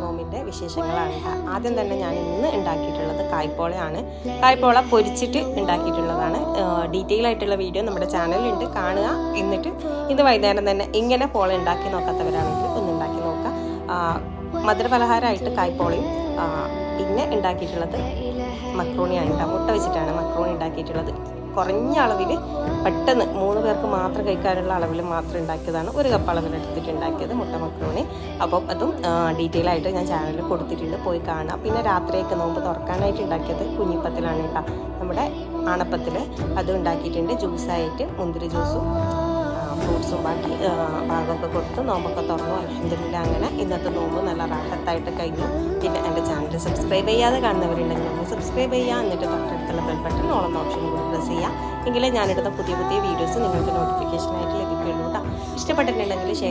നോമ്പിൻ്റെ വിശേഷങ്ങളാണ്. ആദ്യം തന്നെ ഞാൻ ഇന്ന് ഉണ്ടാക്കിയിട്ടുള്ളത് കായ്പോളയാണ്. കായ്പോള പൊരിച്ചിട്ട് ഉണ്ടാക്കിയിട്ടുള്ളതാണ്. ഡീറ്റെയിൽ ആയിട്ടുള്ള വീഡിയോ നമ്മുടെ ചാനലിലുണ്ട്, കാണുക. എന്നിട്ട് ഇന്ന് വൈകുന്നേരം തന്നെ ഇങ്ങനെ പോള ഉണ്ടാക്കി നോക്കാത്തവരാണെങ്കിൽ ഒന്ന് ഉണ്ടാക്കി നോക്കാം. മധുരപലഹാരമായിട്ട് കായ്പോളയും പിന്നെ ഉണ്ടാക്കിയിട്ടുള്ളത് മക്രോണിയാണ്. മുട്ട വെച്ചിട്ടാണ് മക്രോണി ഉണ്ടാക്കിയിട്ടുള്ളത്. കുറഞ്ഞ അളവിൽ പെട്ടെന്ന് 3 പേർക്ക് മാത്രം കഴിക്കാനുള്ള അളവിൽ മാത്രം ഉണ്ടാക്കിയതാണ്. 1 കപ്പ് അളവിലെടുത്തിട്ട് ഉണ്ടാക്കിയത് മുട്ട മക്രോണി. അപ്പം അതും ഡീറ്റെയിൽ ആയിട്ട് ഞാൻ ചാനലിൽ കൊടുത്തിട്ടുണ്ട്, പോയി കാണാം. പിന്നെ രാത്രിയൊക്കെ നോമ്പ് തുറക്കാനായിട്ട് ഉണ്ടാക്കിയത് കുഞ്ഞിപ്പത്തിലാണ് കേട്ടോ, നമ്മുടെ ആണപ്പത്തിൽ. അതും ഉണ്ടാക്കിയിട്ടുണ്ട്. ജ്യൂസായിട്ട് മുന്തിരി ജ്യൂസും ഫ്രൂട്ട്സും ബാക്കി ഭാഗമൊക്കെ കൊടുത്ത് നോമ്പൊക്കെ തുറന്നു. അൽഹംദുലില്ലാ അങ്ങനെ ഇന്നത്തെ നോമ്പ് നല്ല റാഹത്തായിട്ട് കഴിഞ്ഞു. പിന്നെ എൻ്റെ ചാനൽ സബ്സ്ക്രൈബ് ചെയ്യാതെ കാണുന്നവരുണ്ടെങ്കിൽ ഒന്ന് സബ്സ്ക്രൈബ് ചെയ്യുക. എന്നിട്ട് തൊട്ടടുത്തുള്ള ബെൽ ബട്ടൺ ഓളം ഓപ്ഷൻ കൂടി പ്രസ് ചെയ്യുക. എങ്കിലേ ഞാനിടുന്ന പുതിയ വീഡിയോസ് നിങ്ങൾക്ക് നോട്ടിഫിക്കേഷനായിട്ട് ലഭിക്കുള്ളൂ കേട്ടോ. ഇഷ്ടപ്പെട്ടിട്ടുണ്ടെങ്കിൽ ഷെയർ